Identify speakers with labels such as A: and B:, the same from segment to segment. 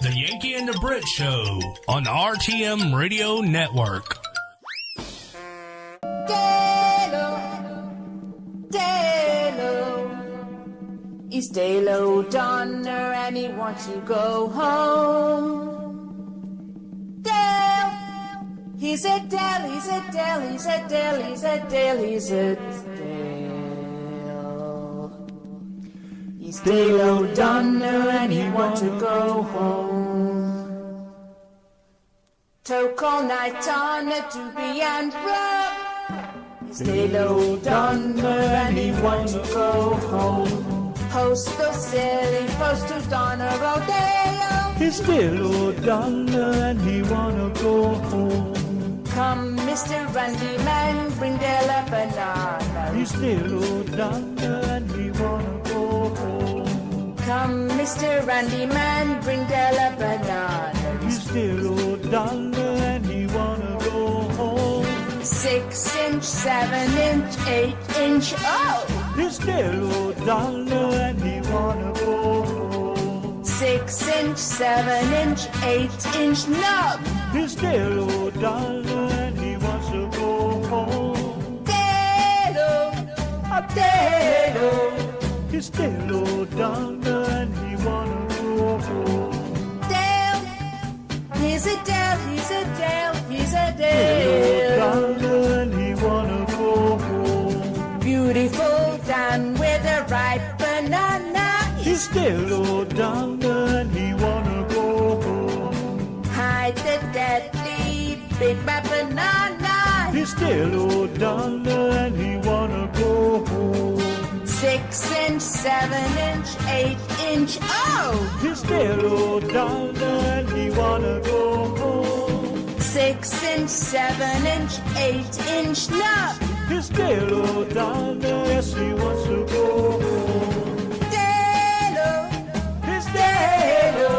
A: The Yanki and the Brit Show on the RTM Radio Network.
B: He's Dalo Donner and he wants to go home. Dale, he's a Dale, he's a Dale, he's a Dale, he's a Dale, he's a Dale. He's Dalo Donner and he wants to go home. Toke all night on a doobie and rub. He's Dalo Donner and he wants to go home. Post those silly posts to Donna Rodeo.
C: He's still O'Donnell and he wanna go home.
B: Come, Mr. Randy Man, bring Della banana.
C: He's still O'Donnell and he wanna go home.
B: Come, Mr. Randy Man, bring Della banana.
C: He's still O'Donnell and he wanna go home.
B: 6 inch, 7 inch, 8 inch, oh!
C: He's still O'Donnell and he wanna go home.
B: 6 inch, 7 inch, 8 inch nub.
C: He's still O'Donnell and he wants to go home.
B: Dalo, Dalo.
C: He's still O'Donnell and he wanna go home.
B: Dale, he's a Dale, he's a Dale, he's a Dale.
C: O'Donnell and he wanna go home.
B: Beautiful Dan with a ripe banana.
C: He's still O'Donnell and he wanna go home.
B: Hide the deadly big bad banana.
C: He's still O'Donnell and he wanna go home.
B: 6 inch, 7 inch, 8 inch, oh!
C: He's still O'Donnell and he wanna go home.
B: 6 inch, 7 inch, 8 inch nub.
C: He's still O'Donnell, yes he wants to go home.
B: Dalo,
C: He's
B: Dalo.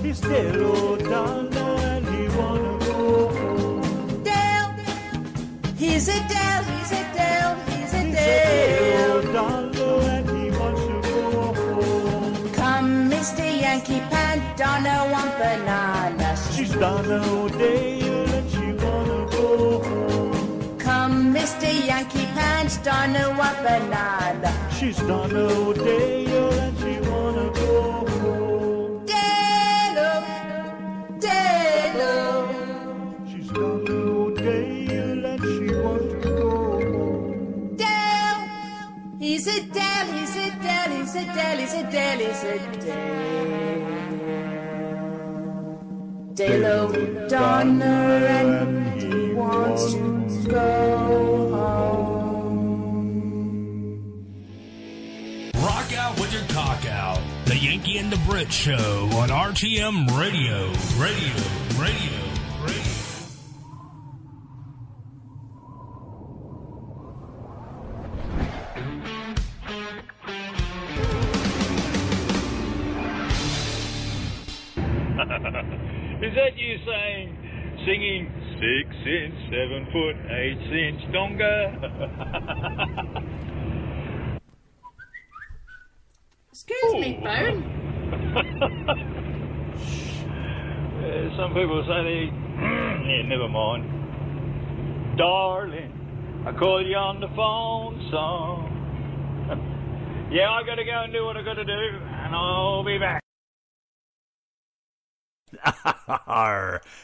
C: He's still O'Donnell and he wanna go home.
B: Dale, he's a Dale, he's a Dale, he's a
C: He's
B: Dale.
C: O'Donnell and he wants to go home.
B: Come, Mr. Yankee Pant, Donna want bananas.
C: She's Donna O'Dale and she wanna go home.
B: Come, Mr. Yankee Pants, Donna want banana.
C: She's Donna O'Dale and she wanna go home.
B: Dalo, Dalo.
C: She's Donna O'Dale and she wants to go home.
B: Dale, he's a Dale, he's a Dale, he's a Dale, he's a Dale, he's a Dale. Dalo Donner and he wants to go home.
A: Rock out with your cock out. The Yanki and the Brit Show on RTM Radio. Radio.
D: Is that you singing 6 inch, 7 foot, 8 inch donga?
B: Excuse me, Bone.
D: Some people say they... yeah, never mind. Darling, I call you on the phone song. Yeah, I gotta go and do what I gotta do, and I'll be back.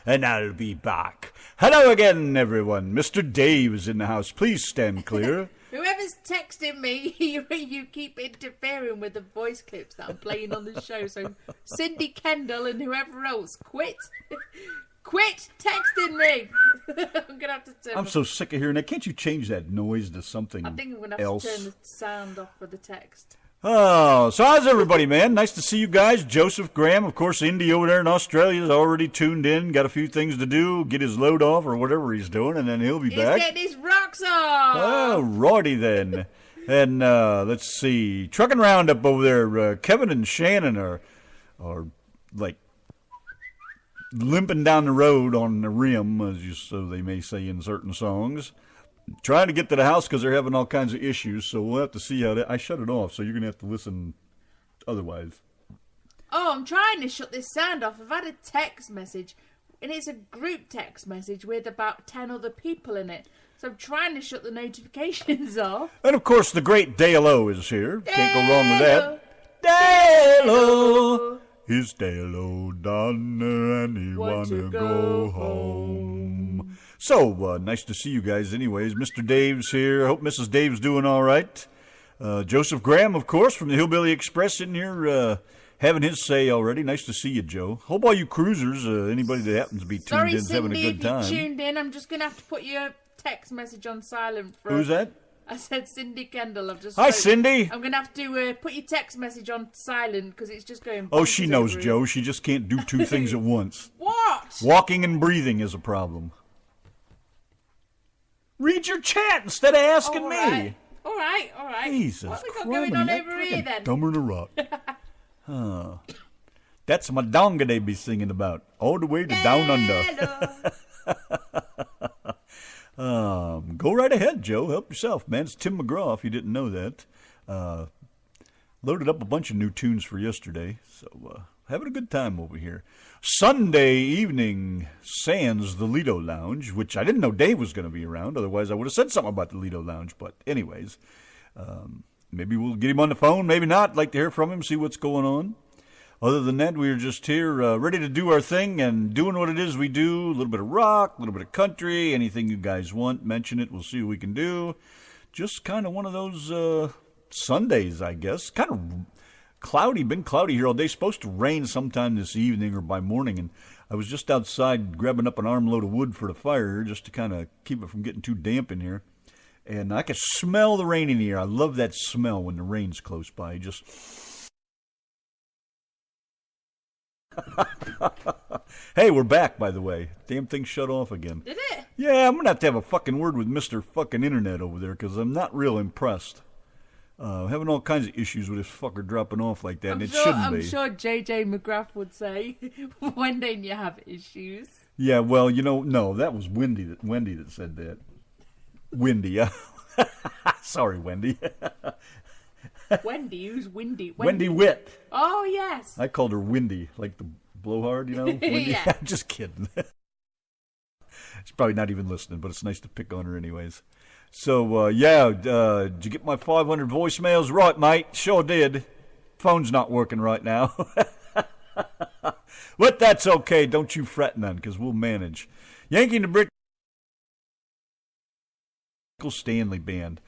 C: And I'll be back. Hello again, everyone. Mr. Dave is in the house. Please stand clear.
B: Whoever's texting me, you keep interfering with the voice clips that I'm playing on the show. So Cindy Kendall and whoever else, quit texting me. I'm gonna have to turn.
C: I'm so sick of hearing that. Can't you change that noise to something else?
B: I think I'm gonna have to turn the sound off for the text.
C: Oh, so how's everybody, man? Nice to see you guys. Joseph Graham, of course, Indy over there in Australia is already tuned in. Got a few things to do, get his load off or whatever he's doing, and then he'll be back.
B: He's getting his rocks off.
C: Oh, righty then. And let's see, Trucking Roundup over there. Kevin and Shannon are like limping down the road on the rim, so they may say in certain songs. Trying to get to the house because they're having all kinds of issues, so we'll have to see how that... I shut it off, so you're going to have to listen otherwise.
B: Oh, I'm trying to shut this sound off. I've had a text message, and it's a group text message with about 10 other people in it. So I'm trying to shut the notifications off.
C: And, of course, the great Dale-O is here. Can't go wrong with that. Dale-O! It's Dale-O done and he wanna go home. So, nice to see you guys anyways. Mr. Dave's here. I hope Mrs. Dave's doing all right. Joseph Graham, of course, from the Hillbilly Express in here, having his say already. Nice to see you, Joe. Hope all you cruisers, anybody that happens to be tuned in is having a good time.
B: Sorry, Cindy, if you tuned in. I'm just going to have to put your text message on silent for...
C: Who's that?
B: I said Cindy Kendall.
C: Hi, Cindy.
B: I'm going to have to put your text message on silent because it's just going...
C: Oh, she knows, Joe. She just can't do two things at once.
B: What?
C: Walking and breathing is a problem. Read your chat instead of asking me.
B: All right.
C: Jesus
B: What have we got
C: Christ,
B: going on over here, then?
C: Dumber than a rock. That's my donga they be singing about. All the way to down under. Go right ahead, Joe. Help yourself, man. It's Tim McGraw, if you didn't know that. Loaded up a bunch of new tunes for yesterday. So, having a good time over here. Sunday evening, sans the Lido Lounge, which I didn't know Dave was going to be around. Otherwise, I would have said something about the Lido Lounge. But anyways, maybe we'll get him on the phone. Maybe not. Like to hear from him, see what's going on. Other than that, we were just here ready to do our thing and doing what it is we do. A little bit of rock, a little bit of country, anything you guys want, mention it. We'll see what we can do. Just kind of one of those Sundays, I guess. Kind of cloudy, been cloudy here all day. Supposed to rain sometime this evening or by morning. And I was just outside grabbing up an armload of wood for the fire just to kind of keep it from getting too damp in here. And I could smell the rain in the air. I love that smell when the rain's close by. Just... Hey, we're back, by the way. Damn thing shut off again.
B: Did it?
C: Yeah, I'm going to have a fucking word with Mr. fucking Internet over there because I'm not real impressed. Having all kinds of issues with this fucker dropping off like that, it shouldn't be.
B: I'm sure J.J. McGrath would say, when don't you have issues?
C: Yeah, well, no, that was Wendy that said that. Wendy, sorry, Wendy.
B: Wendy? Who's Wendy?
C: Wendy Witt.
B: Oh, yes.
C: I called her Windy, like the blowhard, Wendy.
B: Yeah.
C: I'm just kidding. She's probably not even listening, but it's nice to pick on her anyways. So, did you get my 500 voicemails? Right, mate. Sure did. Phone's not working right now. But that's okay. Don't you fret none, because we'll manage. Yanki and the Brit Michael Stanley Band.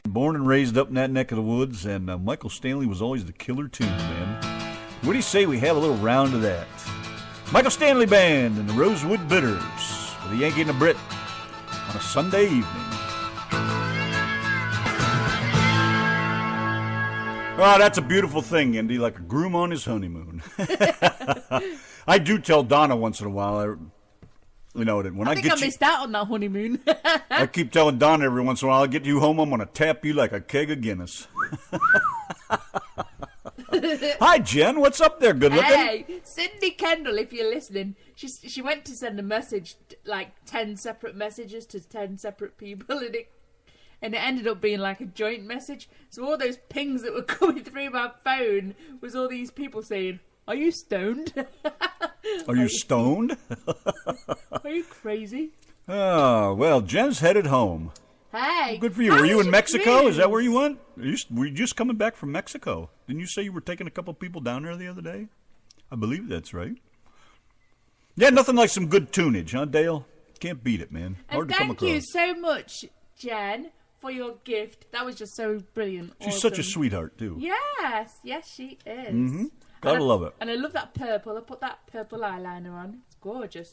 C: Born and raised up in that neck of the woods, and Michael Stanley was always the killer tunes, man. What do you say we have a little round of that? Michael Stanley Band and the Rosewood Bitters for the Yankee and the Brit on a Sunday evening. Oh, that's a beautiful thing, Andy, like a groom on his honeymoon. I do tell Donna once in a while, when I think
B: I missed out on that honeymoon.
C: I keep telling Donna every once in a while, I'll get you home, I'm going to tap you like a keg of Guinness. Hi, Jen. What's up there? Good looking.
B: Hey, Cindy Kendall, if you're listening, she went to send a message, like 10 separate messages to 10 separate people, and it ended up being like a joint message. So all those pings that were coming through my phone was all these people saying, "Are you stoned?
C: Are you stoned?
B: Are you crazy?"
C: Oh, well, Jen's headed home.
B: Hey.
C: Good for you. Were you in Mexico? Is that where you went? Were you just coming back from Mexico? Didn't you say you were taking a couple people down there the other day? I believe that's right. Yeah, nothing like some good tunage, huh, Dale? Can't beat it, man. Hard to come across.
B: Thank you so much, Jen, for your gift. That was just so brilliant.
C: She's
B: awesome.
C: such a sweetheart, too.
B: Yes, she is.
C: Mm-hmm. Gotta love it.
B: And I love that purple. I put that purple eyeliner on. It's gorgeous.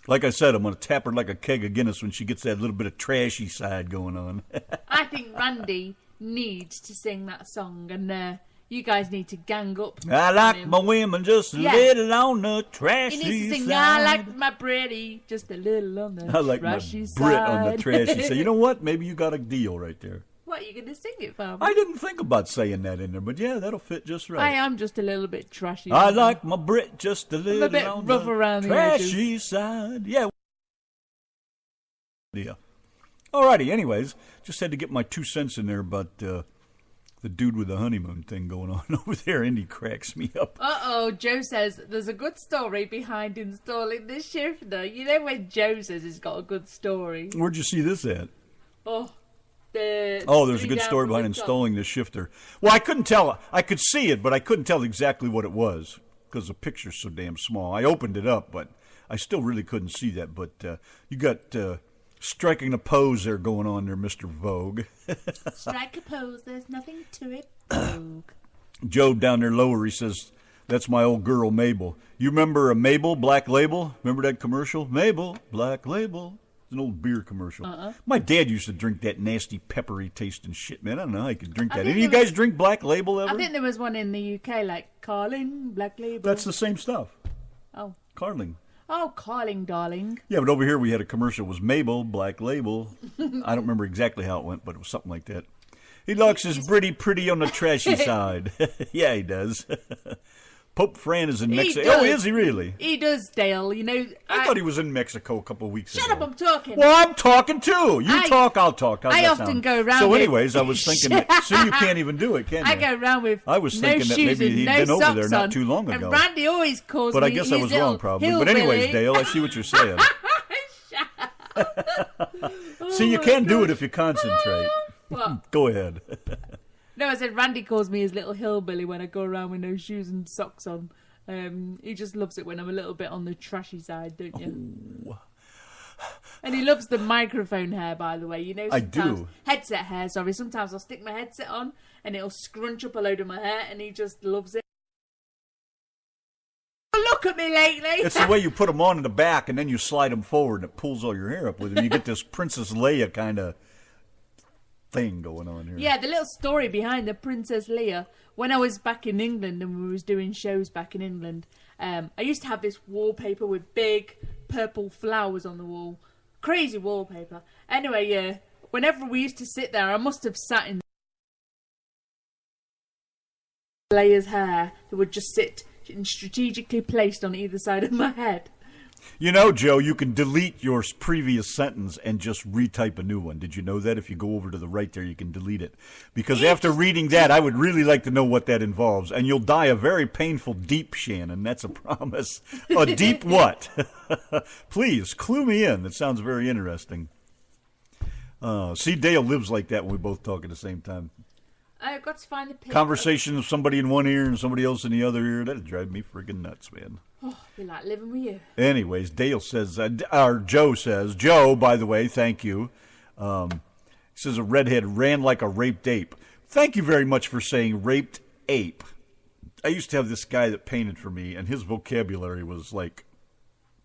C: Like I said, I'm going to tap her like a keg of Guinness when she gets that little bit of trashy side going on.
B: I think Randy needs to sing that song, and you guys need to gang up.
C: I like my women just a little on the trashy side.
B: He needs to sing, I like my Britty just a little on the trashy side.
C: I like my Brit on the trashy side. You know what? Maybe you got a deal right there.
B: What, are you going to sing it for me?
C: I didn't think about saying that in there, but yeah, that'll fit just right.
B: I am just a little bit trashy.
C: I like my Brit just a little
B: a bit
C: on
B: rough
C: the
B: around the
C: trashy side. Yeah. Alrighty, anyways, just had to get my 2 cents in there about the dude with the honeymoon thing going on over there, and he cracks me up.
B: Uh-oh, Joe says there's a good story behind installing this shifter. You know when Joe says he's got a good story.
C: Where'd you see this at?
B: There's
C: a good story behind installing this shifter. Well, I couldn't tell. I could see it, but I couldn't tell exactly what it was because the picture's so damn small. I opened it up, but I still really couldn't see that. But you got striking a pose there going on there, Mr. Vogue.
B: Strike a pose. There's nothing to it. Vogue.
C: Joe down there lower, he says, that's my old girl, Mabel. You remember a Mabel, Black Label? Remember that commercial? Mabel, Black Label. It's an old beer commercial. My dad used to drink that nasty, peppery tasting shit, man. I don't know how you could drink that. Any of you guys drink Black Label ever?
B: I think there was one in the UK, like Carling, Black Label.
C: That's the same stuff.
B: Oh.
C: Carling.
B: Oh, Carling, darling.
C: Yeah, but over here we had a commercial. It was Mabel, Black Label. I don't remember exactly how it went, but it was something like that. He likes his pretty on the trashy side. Yeah, he does. Pope Fran is in Mexico. Oh, is he really?
B: He does, Dale. You know,
C: I thought he was in Mexico a couple of weeks ago.
B: Shut up, I'm talking.
C: Well, I'm talking too. You talk, I'll talk.
B: I often go around.
C: So, anyways, I was thinking that. See, you can't even do it, can you?
B: I go around with
C: I was
B: no
C: thinking that
B: shoes
C: maybe he'd
B: and
C: been
B: no
C: over there
B: socks
C: not
B: on,
C: too long ago.
B: And Randy always calls
C: but
B: me.
C: I guess I was
B: his
C: wrong, probably.
B: Hillbilly.
C: But anyways, Dale, I see what you're saying. See, you can do it if you concentrate.
B: What?
C: Go ahead.
B: No, I said Randy calls me his little hillbilly when I go around with no shoes and socks on. He just loves it when I'm a little bit on the trashy side, don't you?
C: Oh.
B: And he loves the microphone hair, by the way. You know,
C: I
B: sometimes
C: do.
B: Headset hair, sorry. Sometimes I'll stick my headset on and it'll scrunch up a load of my hair and he just loves it. Look at me lately.
C: It's the way you put them on in the back and then you slide them forward and it pulls all your hair up with them. You get this Princess Leia kind of thing going on here.
B: Yeah, the little story behind the Princess Leia. When I was back in England and we was doing shows back in England, I used to have this wallpaper with big purple flowers on the wall. Crazy wallpaper. Anyway, yeah, whenever we used to sit there, I must have sat in Leia's hair that would just sit strategically placed on either side of my head.
C: You know, Joe, you can delete your previous sentence and just retype a new one. Did you know that? If you go over to the right there, you can delete it. Because after reading that, I would really like to know what that involves. And you'll die a very painful deep, Shannon. That's a promise. A deep what? Please, clue me in. That sounds very interesting. See, Dale lives like that when we both talk at the same time.
B: I've got to find the picture.
C: Conversation of somebody in one ear and somebody else in the other ear. That'd drive me friggin' nuts, man.
B: Oh, be like living with you.
C: Anyways, Dale says, or Joe says, Joe, by the way, thank you. He says a redhead ran like a raped ape. Thank you very much for saying raped ape. I used to have this guy that painted for me, and his vocabulary was like,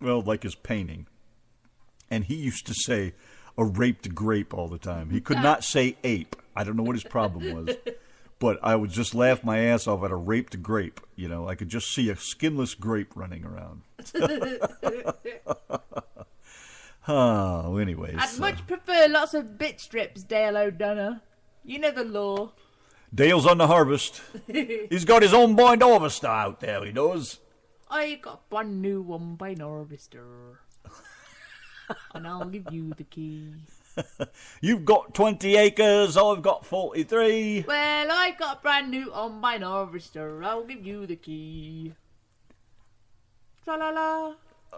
C: well, like his painting. And he used to say a raped grape all the time. He could not say ape. I don't know what his problem was. But I would just laugh my ass off at a raped grape. You know, I could just see a skinless grape running around. Oh, anyways.
B: I'd much prefer lots of bit strips, Dale O'Donnell. You know the law.
C: Dale's on the harvest. He's got his own blind harvester out there, he does.
B: I got a brand new one by harvester. And I'll give you the key.
C: You've got 20 acres, I've got 43.
B: Well, I got a brand new combine harvester. I'll give you the key. Tra-la-la.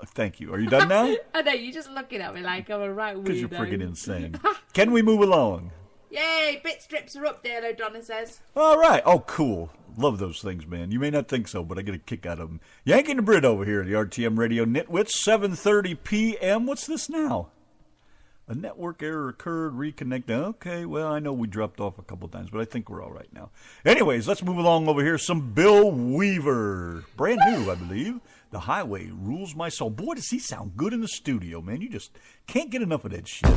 C: Thank you. Are you done now?
B: I know, you're just looking at me like I'm a right weirdo.
C: Because you're freaking insane. Can we move along?
B: Yay, bit strips are up there, O'Donnell says.
C: All right. Oh, cool. Love those things, man. You may not think so, but I get a kick out of them. Yanki and the Brit over here at the RTM Radio Nitwits, 7:30 p.m. What's this now? A network error occurred, reconnect. Okay, well, I know we dropped off a couple times, but I think we're all right now. Anyways, let's move along over here. Some Bill Weaver. Brand new, I believe. The Highway Rules My Soul. Boy, does he sound good in the studio, man. You just can't get enough of that shit.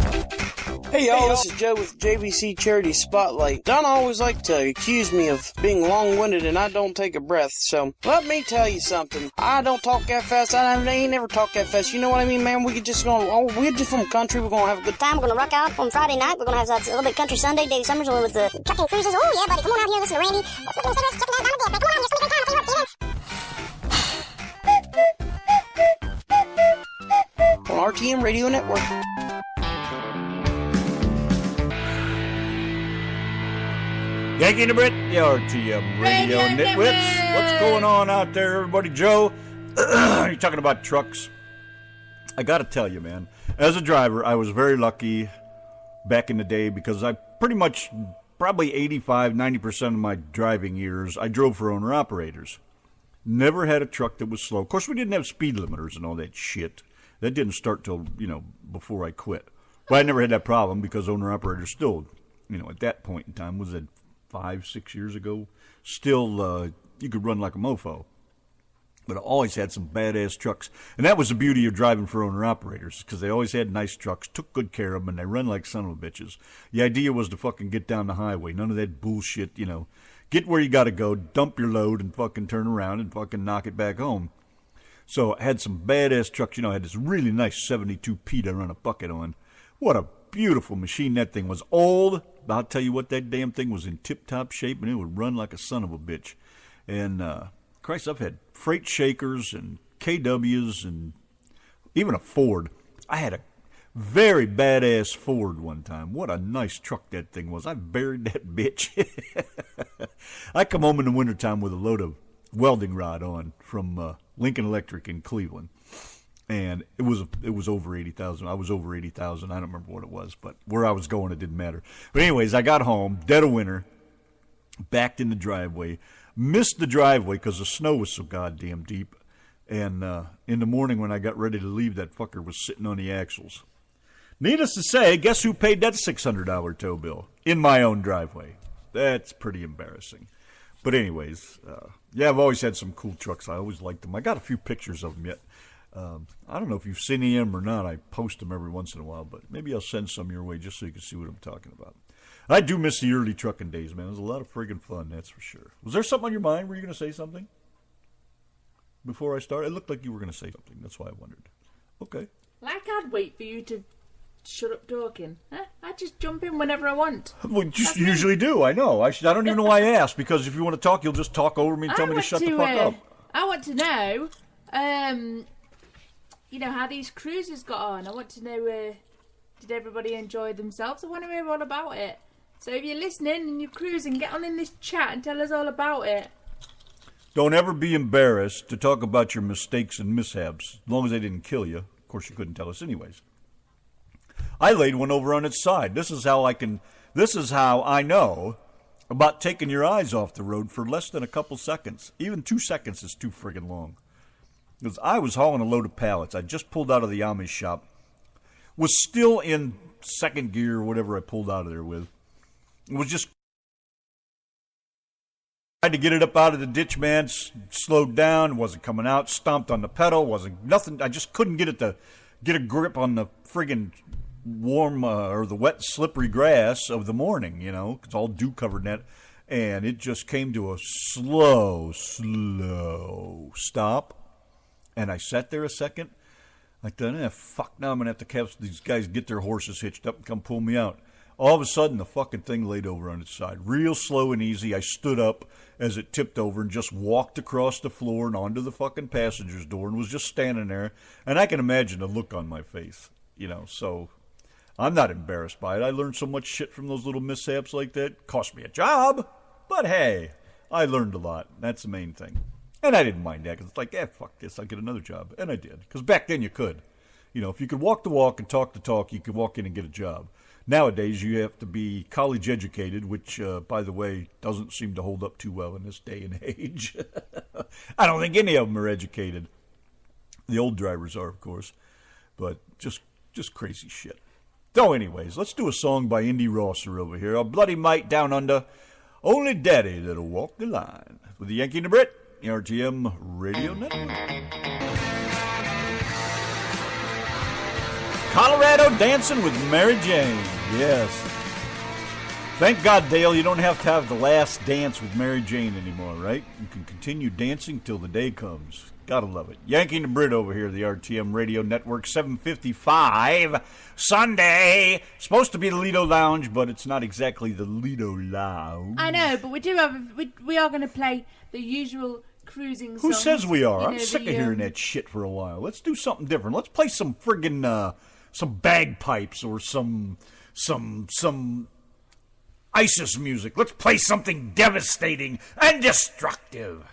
E: Hey y'all, this is Joe with JBC Charity Spotlight. Donna always like to accuse me of being long-winded and I don't take a breath, so let me tell you something. I don't talk that fast. I ain't never talked that fast. You know what I mean, man? We're just from the country. We're gonna have a good
F: time. We're gonna rock out on Friday night. We're gonna have that little bit country Sunday. Dave Summers with the trucking cruises. Oh yeah, buddy, come on out here, listen to Randy. Let's look at cigarettes, checking out Donna Dip. Come on out here, it's gonna be a good time. I'll tell you what,
E: on RTM Radio Network.
C: Yanki and the Brit, the RTM Radio Nitwits. What's going on out there, everybody? Joe, you're talking about trucks. I got to tell you, man, as a driver, I was very lucky back in the day because I pretty much, probably 85, 90% of my driving years, I drove for owner-operators. Never had a truck that was slow. Of course, we didn't have speed limiters and all that shit. That didn't start till, before I quit. But I never had that problem because owner-operators still, at that point in time, was it 5, 6 years ago, still you could run like a mofo. But I always had some badass trucks. And that was the beauty of driving for owner-operators, because they always had nice trucks, took good care of them, and they run like son of a bitches. The idea was to fucking get down the highway. None of that bullshit, Get where you got to go, dump your load, and fucking turn around and fucking knock it back home. So I had some badass trucks. I had this really nice 72 Pete I run a bucket on. What a beautiful machine that thing was. Old, but I'll tell you what, that damn thing was in tip-top shape, and it would run like a son of a bitch. And, Christ, I've had freight shakers and KWs and even a Ford. I had a very badass Ford one time. What a nice truck that thing was. I buried that bitch. I come home in the wintertime with a load of welding rod on from Lincoln Electric in Cleveland. And it was over 80,000. I was over 80,000. I don't remember what it was, but where I was going, it didn't matter. But anyways, I got home, dead of winter, backed in the driveway, missed the driveway because the snow was so goddamn deep. And in the morning when I got ready to leave, that fucker was sitting on the axles. Needless to say, guess who paid that $600 tow bill? In my own driveway. That's pretty embarrassing. But anyways, I've always had some cool trucks. I always liked them. I got a few pictures of them yet. I don't know if you've seen them or not. I post them every once in a while, but maybe I'll send some your way just so you can see what I'm talking about. I do miss the early trucking days, man. It was a lot of friggin' fun, that's for sure. Was there something on your mind? Were you going to say something before I started? It looked like you were going to say something. That's why I wondered. Okay.
B: Like I'd wait for you to shut up talking. Huh? I just jump in whenever I want.
C: Well, you usually do. I know. I don't even know why I asked, because if you want to talk, you'll just talk over me and tell me to shut the fuck up.
B: I want to know, how these cruises got on. I want to know, did everybody enjoy themselves? I want to hear all about it. So if you're listening and you're cruising, get on in this chat and tell us all about it.
C: Don't ever be embarrassed to talk about your mistakes and mishaps, as long as they didn't kill you. Of course, you couldn't tell us anyways. I laid one over on its side. This is how I know about taking your eyes off the road for less than a couple seconds. Even 2 seconds is too friggin' long. Because I was hauling a load of pallets. I just pulled out of the Amish shop. Was still in second gear or whatever I pulled out of there with. It was just... I had to get it up out of the ditch, man. Slowed down. Wasn't coming out. Stomped on the pedal. Wasn't nothing. I just couldn't get it to get a grip on the friggin' warm or the wet, slippery grass of the morning, It's all dew covered in that. And it just came to a slow stop. And I sat there a second. I thought, fuck, now I'm going to have to have these guys get their horses hitched up and come pull me out. All of a sudden, the fucking thing laid over on its side. Real slow and easy. I stood up as it tipped over and just walked across the floor and onto the fucking passenger's door and was just standing there. And I can imagine the look on my face, So I'm not embarrassed by it. I learned so much shit from those little mishaps like that. Cost me a job. But hey, I learned a lot. That's the main thing. And I didn't mind that because it's like, fuck this, I'll get another job. And I did. Because back then you could. If you could walk the walk and talk the talk, you could walk in and get a job. Nowadays, you have to be college educated, which, by the way, doesn't seem to hold up too well in this day and age. I don't think any of them are educated. The old drivers are, of course. But just crazy shit. So anyways, let's do a song by Indy Rosser over here. A Bloody Mite Down Under. Only Daddy That'll Walk the Line. With the Yankee and the Brit. The RTM Radio Network. Colorado Dancing with Mary Jane. Yes. Thank God, Dale, you don't have to have the last dance with Mary Jane anymore, right? You can continue dancing till the day comes. Gotta love it. Yankee and the Brit over here, the RTM Radio Network, 7:55 Sunday. Supposed to be the Lido Lounge, but it's not exactly the Lido Lounge.
B: I know, but we are going to play the usual cruising songs.
C: Who says we are? I'm sick of hearing that shit for a while. Let's do something different. Let's play some friggin' some bagpipes or some ISIS music. Let's play something devastating and destructive.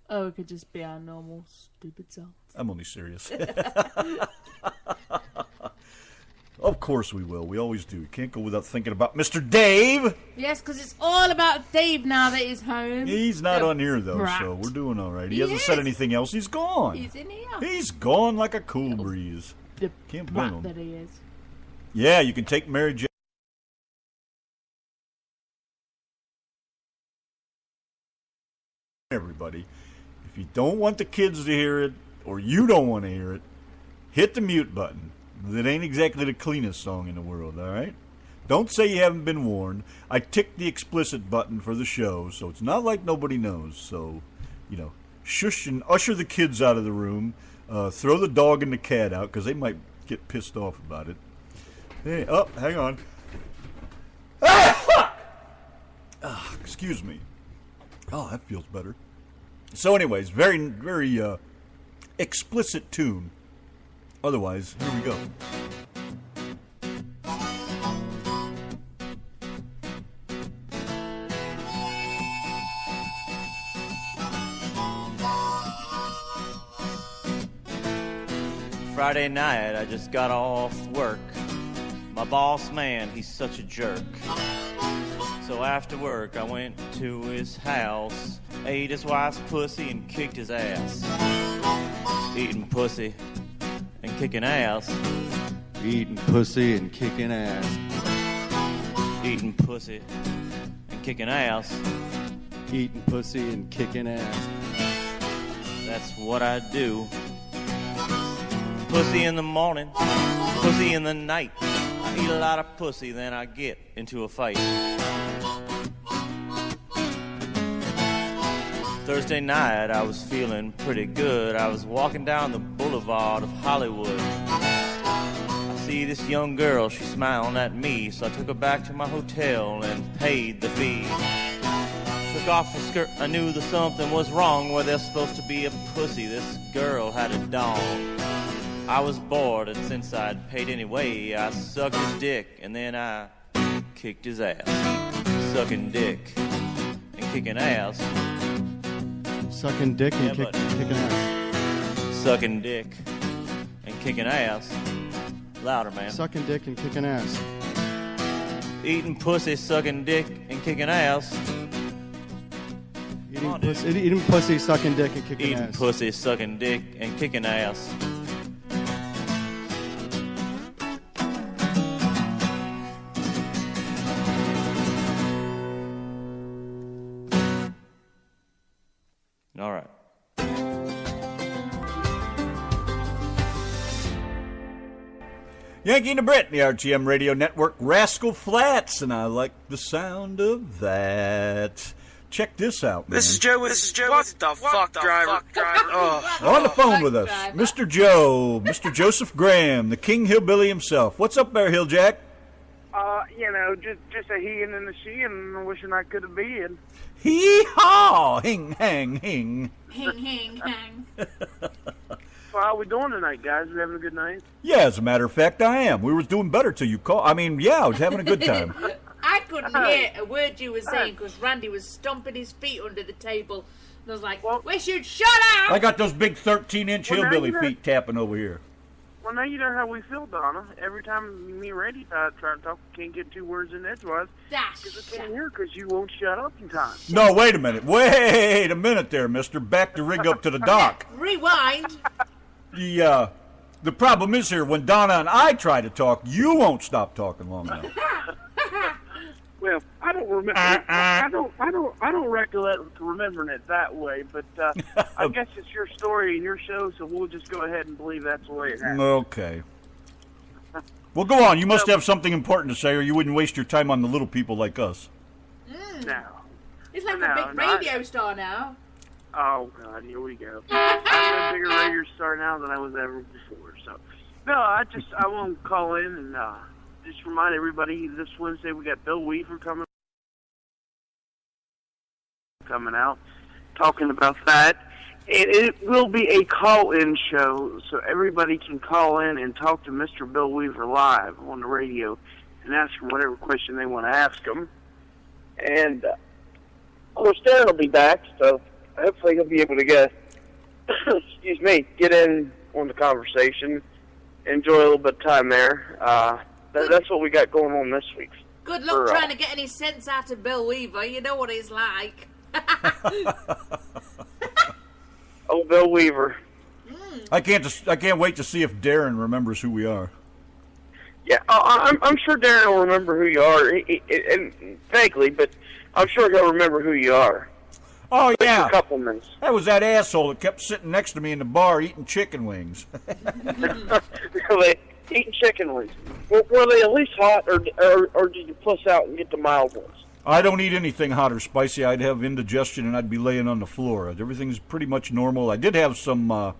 G: Oh, it could just be our normal stupid songs.
C: I'm only serious. Of course we will. We always do. Can't go without thinking about Mr. Dave.
G: Yes, because it's all about Dave now that he's home.
C: He's not on here, though,
G: brat.
C: so we're doing all right. He hasn't said anything else. He's gone.
G: He's in here.
C: He's gone like a cool breeze.
G: The
C: Can't blame him.
G: brat that he is.
C: Yeah, you can take Mary J. Everybody, if you don't want the kids to hear it, or you don't want to hear it, hit the mute button. That ain't exactly the cleanest song in the world, all right? Don't say you haven't been warned. I ticked the explicit button for the show, so it's not like nobody knows. So, shush and usher the kids out of the room. Throw the dog and the cat out, because they might get pissed off about it. Hey, hang on. Excuse me. Oh, that feels better. So anyways, very, very explicit tune. Otherwise, here we go.
H: Friday night, I just got off work. My boss man, he's such a jerk. So after work, I went to his house, ate his wife's pussy and kicked his ass. Eating pussy and kicking ass.
I: Eating pussy and kicking ass.
H: Eating pussy and kicking ass.
I: Eating pussy and kicking ass.
H: That's what I do. Pussy in the morning, pussy in the night. I eat a lot of pussy, then I get into a fight. Thursday night, I was feeling pretty good. I was walking down the boulevard of Hollywood. I see this young girl, she's smiling at me, so I took her back to my hotel and paid the fee. Took off her skirt, I knew that something was wrong. Where there's supposed to be a pussy, this girl had a dong. I was bored, and since I'd paid anyway, I sucked his dick, and then I kicked his ass. Sucking dick and kicking ass.
I: Sucking dick and kicking ass.
H: Sucking dick and kicking ass. Louder, man.
I: Sucking dick and kicking ass.
H: Eating pussy, sucking dick, and kicking ass.
I: Eating pussy, sucking dick, and kicking ass.
H: Eating pussy, sucking dick, and kicking ass. All right.
C: Yanki and the Brit, the RTM Radio Network, Rascal Flats, and I like the sound of that. Check this out, man.
E: This is Joe. What the fuck, driver? Oh.
C: On the phone with us, Mr. Mr. Joseph Graham, the King Hillbilly himself. What's up there, Hilljack?
J: Just a he and a she, and wishing I could have been.
C: Hee-haw! Hing, hang, hing.
G: Hing, hing, hang.
J: So how we doing tonight, guys? We having a good night?
C: Yeah, as a matter of fact, I am. We was doing better till you called. I was having a good time.
G: I couldn't hear a word you were saying because Randy was stomping his feet under the table. And I was like, we should shut up!
C: I got those big 13-inch hillbilly feet tapping over here.
J: Well, now you know how we feel, Donna. Every time me and Randy try to talk, we can't get two words in edgewise. Because we can't hear because you won't shut up in time.
C: No, wait a minute. Wait a minute there, mister. Back the rig up to the dock.
G: Rewind.
C: The problem is here, when Donna and I try to talk, you won't stop talking long enough.
J: Well, I don't remember. I don't recollect remembering it that way. But I guess it's your story and your show, so we'll just go ahead and believe that's the way it happened.
C: Okay. Well, go on. You must have something important to say, or you wouldn't waste your time on the little people like us.
J: No.
G: He's like a big radio star now.
J: Oh, God, here we go. I'm a bigger radio star now than I was ever before. So, no, I want to call in and just remind everybody this Wednesday we got Bill Weaver coming out, talking about that. And it will be a call-in show, so everybody can call in and talk to Mr. Bill Weaver live on the radio and ask him whatever question they want to ask him. And of course, Darren will be back, so hopefully he'll be able to get in on the conversation, enjoy a little bit of time there. That's what we got going on this week.
G: Good luck trying to get any sense out of Bill Weaver. You know what he's like.
J: Oh, Bill Weaver.
C: I can't wait to see if Darren remembers who we are.
J: Yeah, I'm sure Darren will remember who you are, and vaguely, but I'm sure he'll remember who you are.
C: Oh, yeah.
J: A couple minutes.
C: That was that asshole that kept sitting next to me in the bar eating chicken wings.
J: Really? Eating chicken wings. Were they at least hot, or did you puss out and get the mild ones?
C: I don't eat anything hot or spicy. I'd have indigestion and I'd be laying on the floor. Everything's pretty much normal. I did have some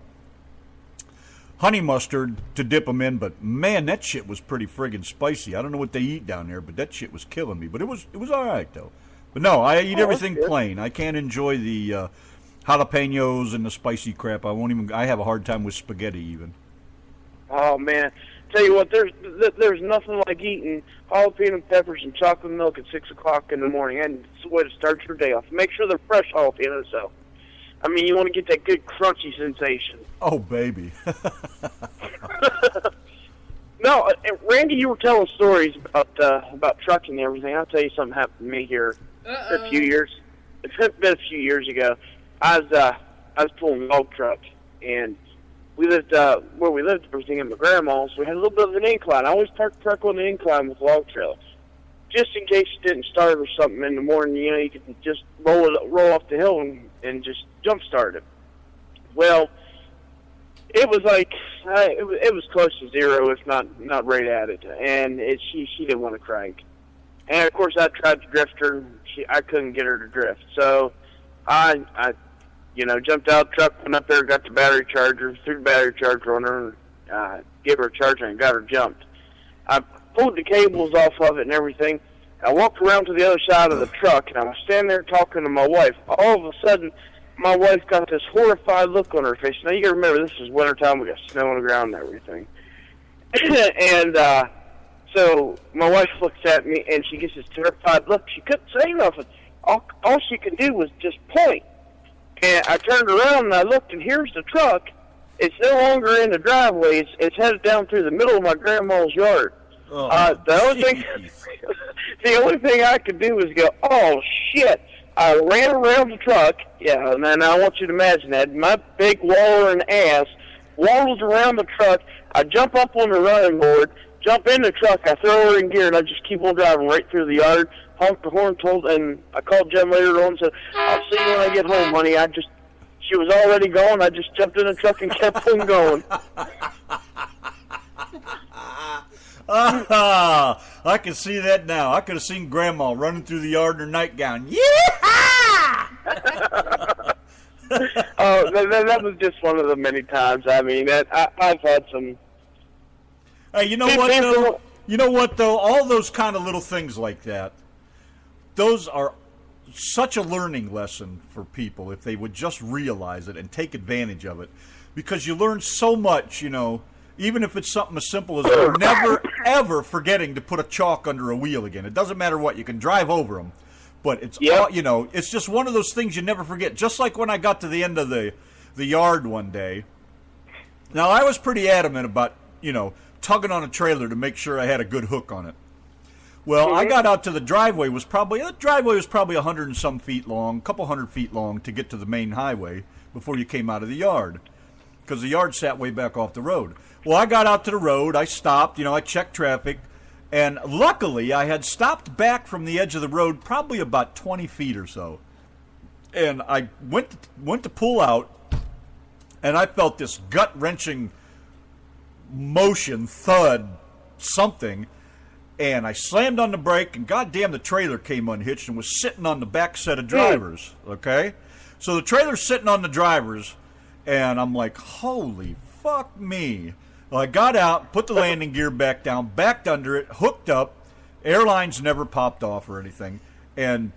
C: honey mustard to dip them in, but man, that shit was pretty friggin' spicy. I don't know what they eat down there, but that shit was killing me. But it was all right though. But no, I eat everything plain. I can't enjoy the jalapenos and the spicy crap. I have a hard time with spaghetti even.
J: Oh man, tell you what, there's nothing like eating jalapeno peppers and chocolate milk at 6 o'clock in the morning, and it's a way to start your day off. Make sure they're fresh jalapenos though. I mean, you want to get that good crunchy sensation.
C: Oh, baby.
J: No, Randy, you were telling stories about trucking and everything. I'll tell you something happened to me here a few years. It's been a few years ago. I was pulling a log truck, and we lived where we lived. Everything in my grandma's. We had a little bit of an incline. I always parked the truck on the incline with log trailers, just in case it didn't start or something in the morning. You know, you could just roll off the hill and just jump start it. Well, it was like it was close to zero, if not right at it, and she didn't want to crank. And of course, I tried to drift her. I couldn't get her to drift, so I jumped out the truck, went up there, got the battery charger, threw the battery charger on her, gave her a charger, and got her jumped. I pulled the cables off of it and everything. I walked around to the other side of the truck, and I was standing there talking to my wife. All of a sudden, my wife got this horrified look on her face. Now, you got to remember, this is wintertime. We got snow on the ground and everything. And so my wife looks at me, and she gets this terrified look. She couldn't say nothing. All she could do was just point. And I turned around, and I looked, and here's the truck. It's no longer in the driveway. It's headed down through the middle of my grandma's yard.
C: Oh,
J: the only thing I could do was go, oh, shit. I ran around the truck, and then I want you to imagine that. My big wallering ass waddles around the truck. I jump up on the running board, jump in the truck, I throw her in gear, and I just keep on driving right through the yard, honked the horn, and I called Jen later on and said, I'll see you when I get home, honey. She was already gone. I just jumped in the truck and kept on going.
C: I can see that now. I could have seen Grandma running through the yard in her nightgown. Yeah!
J: That was just one of the many times. I mean, I've had some.
C: Hey, you know what though? All those kind of little things like that, those are such a learning lesson for people if they would just realize it and take advantage of it, because you learn so much, even if it's something as simple as never, ever forgetting to put a chalk under a wheel again. It doesn't matter what. You can drive over them. But it's, it's just one of those things you never forget. Just like when I got to the end of the yard one day. Now, I was pretty adamant about, tugging on a trailer to make sure I had a good hook on it. Well, I got out to the driveway. The driveway was probably 100 and some feet long, a couple 100 feet long to get to the main highway before you came out of the yard, because the yard sat way back off the road. Well, I got out to the road. I stopped. I checked traffic. And luckily, I had stopped back from the edge of the road probably about 20 feet or so. And I went to pull out, and I felt this gut-wrenching motion, thud, something. And I slammed on the brake, and goddamn, the trailer came unhitched and was sitting on the back set of drivers, okay? So the trailer's sitting on the drivers, and I'm like, holy fuck me. Well, I got out, put the landing gear back down, backed under it, hooked up. Airlines never popped off or anything. And,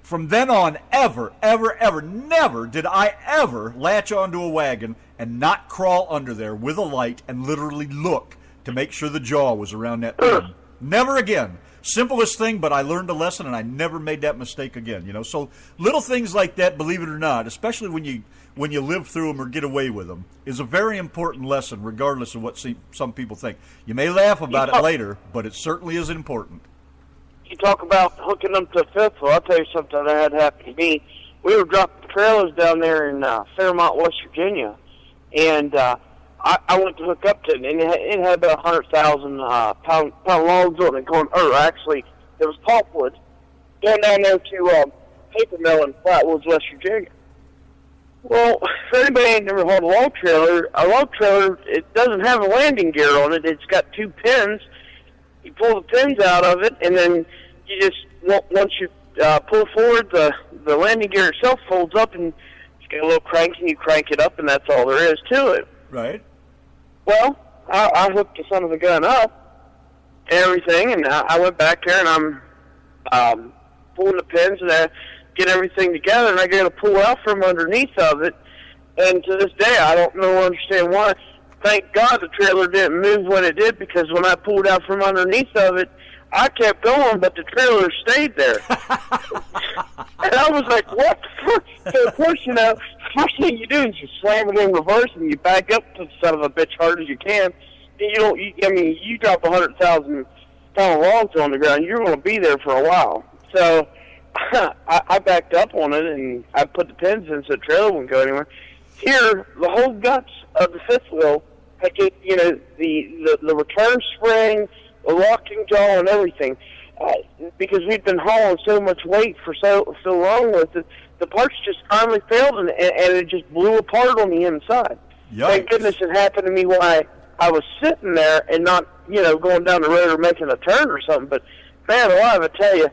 C: from then on, never did I ever latch onto a wagon and not crawl under there with a light and literally look to make sure the jaw was around that thing. Never again. simplest thing, but I learned a lesson, and I never made that mistake again. You know, so little things like that, believe it or not, especially when you live through them or get away with them, is a very important lesson, regardless of what some people think. You may laugh about it later, but it certainly is important.
J: You talk about hooking them to fifth wheel. I'll tell you something that had happened to me. We were dropping trailers down there in Fairmont, West Virginia, and I went to hook up to it, and it had about 100,000 pound logs on it going, or actually, there was pulpwood going down there to paper mill in Flatwoods, West Virginia. Well, for anybody ain't never hauled a log trailer, it doesn't have a landing gear on it. It's got 2 pins. You pull the pins out of it, and then you just, once you pull forward, the landing gear itself folds up, and it's got a little crank, and you crank it up, and that's all there is to it.
C: Right.
J: Well, I hooked the son of a gun up and everything, and I went back there, and I'm pulling the pins, and I get everything together, and I got to pull out from underneath of it. And to this day, I don't know or understand why. Thank God the trailer didn't move when it did, because when I pulled out from underneath of it, I kept going, but the trailer stayed there. And I was like, what the fuck? So, of course, you know, first thing you do is you slam it in reverse, and you back up to the son of a bitch hard as you can. And you drop 100,000 pound logs on the ground, you're going to be there for a while. So I backed up on it, and I put the pins in so the trailer wouldn't go anywhere. Here, the whole guts of the fifth wheel, like the return spring, the locking jaw, and everything, because we'd been hauling so much weight for so long with it, the parts just finally failed, and it just blew apart on the inside. Yikes. Thank goodness it happened to me while I was sitting there and not, going down the road or making a turn or something. But man, alive, I tell you,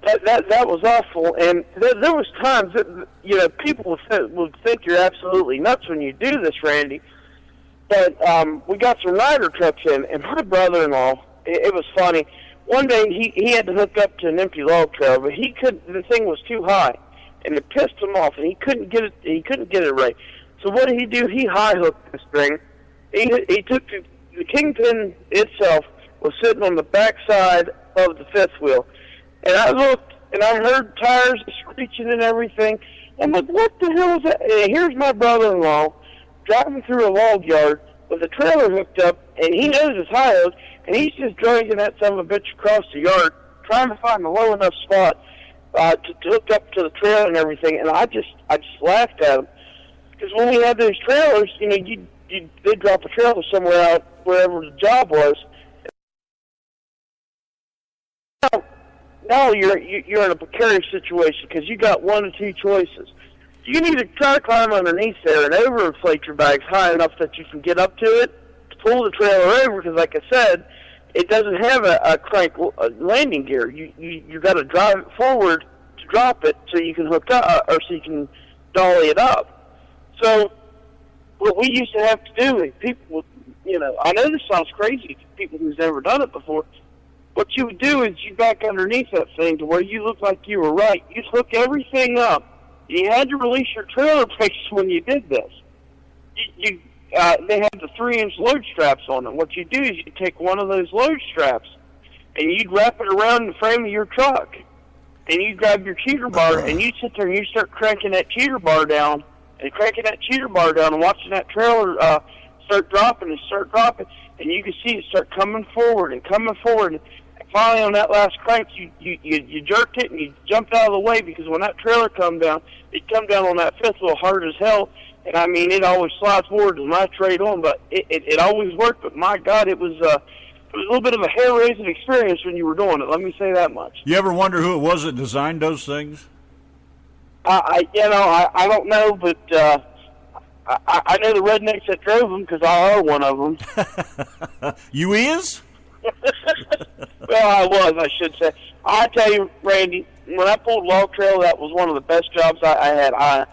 J: that was awful. And there was times that people would think you're absolutely nuts when you do this, Randy. But we got some rider trucks in, and my brother-in-law, it was funny. One day he had to hook up to an empty log trailer, but he couldn't. The thing was too high, and it pissed him off, and he couldn't get it. He couldn't get it right. So what did he do? He high hooked this thing. He took the kingpin itself was sitting on the back side of the fifth wheel, and I looked and I heard tires screeching and everything. I'm like, what the hell is that? And here's my brother-in-law driving through a log yard with a trailer hooked up, and he knows it's high hooked, and he's just dragging that son of a bitch across the yard, trying to find a low enough spot to hook up to the trailer and everything. And I just laughed at him, because when we had those trailers, they'd drop a trailer somewhere out wherever the job was. Now you're in a precarious situation, because you got one of two choices. You can either try to climb underneath there and overinflate your bags high enough that you can get up to it to pull the trailer over, because like I said, it doesn't have a crank landing gear. You got to drive it forward to drop it so you can hook up, or so you can dolly it up. So what we used to have to do is people, I know this sounds crazy to people who's never done it before. What you would do is you back underneath that thing to where you look like you were right. You hook everything up. You had to release your trailer brakes when you did this. They had the 3-inch load straps on them. What you do is you take one of those load straps and you'd wrap it around the frame of your truck, and you grab your cheater bar and you sit there and you start cranking that cheater bar down and watching that trailer start dropping, and you can see it start coming forward. And finally, on that last crank, you jerked it and you jumped out of the way, because when that trailer come down, it come down on that fifth wheel hard as hell. And I mean, it always slides forward as my trade on, but it always worked. But my God, it was a little bit of a hair-raising experience when you were doing it. Let me say that much.
C: You ever wonder who it was that designed those things?
J: I don't know, but I know the rednecks that drove them, because I are one of them.
C: You is?
J: Well, I was, I should say. I tell you, Randy, when I pulled log trail, that was one of the best jobs I had. I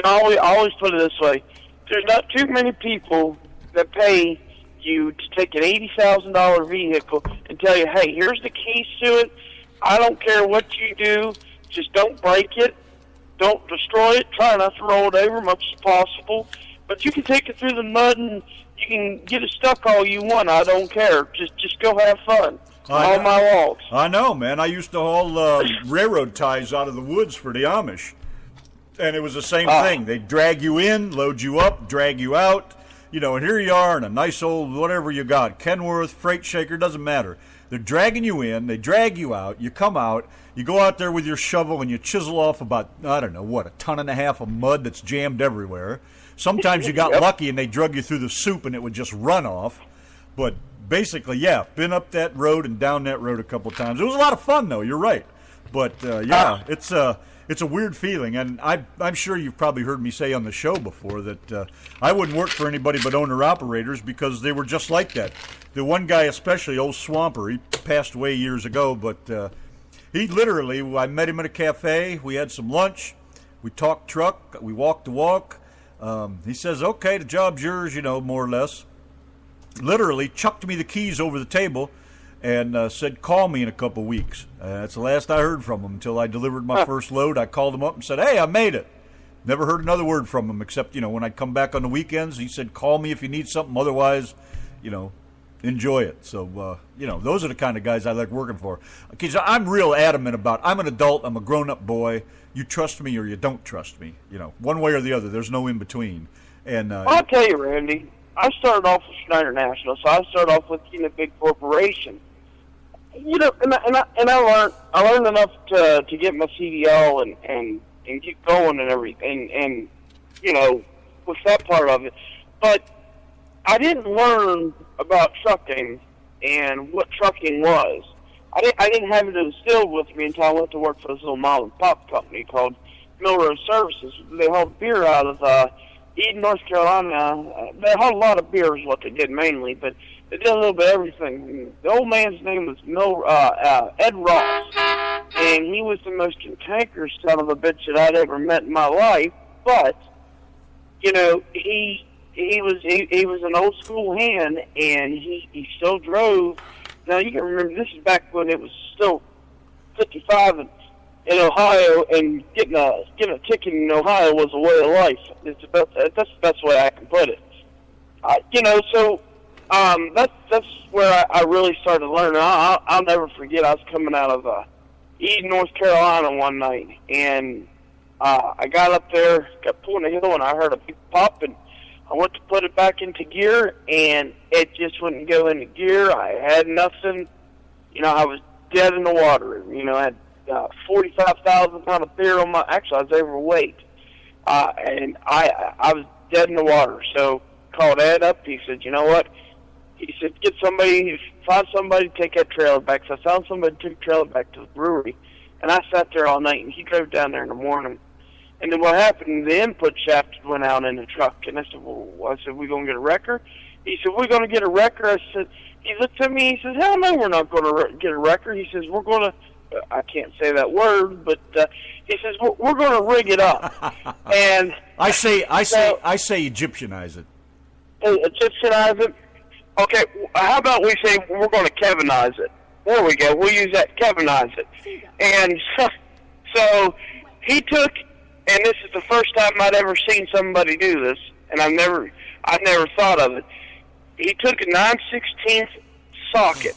J: always put it this way: there's not too many people that pay you to take an $80,000 vehicle and tell you, hey, here's the keys to it. I don't care what you do, just don't break it, don't destroy it, try not to roll it over much as possible. But you can take it through the mud and you can get it stuck all you want. I don't care. Just go have fun. All my logs.
C: I know, man. I used to haul railroad ties out of the woods for the Amish. And it was the same thing. They'd drag you in, load you up, drag you out. You know, and here you are in a nice old whatever you got, Kenworth, freight shaker, doesn't matter. They're dragging you in, they drag you out, you come out, you go out there with your shovel and you chisel off about, I don't know, what, 1.5 tons of mud that's jammed everywhere. Sometimes you got lucky and they drug you through the soup and it would just run off. But basically, yeah, been up that road and down that road a couple of times. It was a lot of fun, though, you're right. But, it's a weird feeling, and I'm sure you've probably heard me say on the show before that I wouldn't work for anybody but owner-operators because they were just like that. The one guy especially, old Swamper, he passed away years ago, but he literally, I met him at a cafe, we had some lunch, we talked truck, we walked the walk. He says, okay, the job's yours, you know, more or less. Literally chucked me the keys over the table and said, call me in a couple weeks. That's the last I heard from him until I delivered my first load. I called him up and said, hey, I made it. Never heard another word from him except, you know, when I come back on the weekends, he said, call me if you need something. Otherwise, you know, enjoy it. So, you know, those are the kind of guys I like working for. Because I'm real adamant about, I'm an adult, I'm a grown-up boy. You trust me or you don't trust me. You know, one way or the other. There's no in between. And
J: I'll tell you, Randy, I started off with Schneider National, so I started off with, you know, big corporation. You know, and I learned enough to get my CDL and get going and everything, and you know, with that part of it. But I didn't learn about trucking and what trucking was. I didn't have it instilled with me until I went to work for this little mom and pop company called Milrose Services. They hauled beer out of Eden, North Carolina. They hauled a lot of beer is what they did mainly, but they did a little bit of everything. The old man's name was Ed Ross, and he was the most cantankerous son of a bitch that I'd ever met in my life. But you know, he was an old school hand, and he still drove. Now you can remember this is back when it was still 55 in Ohio, and getting a ticket in Ohio was a way of life. That's the best way I can put it. You know, so. That's where I really started learning. I'll never forget. I was coming out of Eden, North Carolina one night, and I got up there, got pulling a hill, and I heard a big pop, and I went to put it back into gear, and it just wouldn't go into gear. I had nothing. You know, I was dead in the water. You know, I had 45,000 pound of beer on my. Actually, I was overweight, and I was dead in the water. So called Ed up. He said, you know what? He said, find somebody to take that trailer back. So I found somebody to take the trailer back to the brewery, and I sat there all night, and he drove down there in the morning. And then what happened, the input shaft went out in the truck, and I said, we going to get a wrecker? He said, we're going to get a wrecker. I said, he looked at me, he says, hell no, we're not going to get a wrecker. He says, we're going to, I can't say that word, but he says, we're going to rig it up. And
C: I say Egyptianize it.
J: Egyptianize it? Okay, how about we say we're going to Kevinize it? There we go. We'll use that, Kevinize it. And so he took, and this is the first time I'd ever seen somebody do this, and I've never thought of it. He took a 9/16 socket,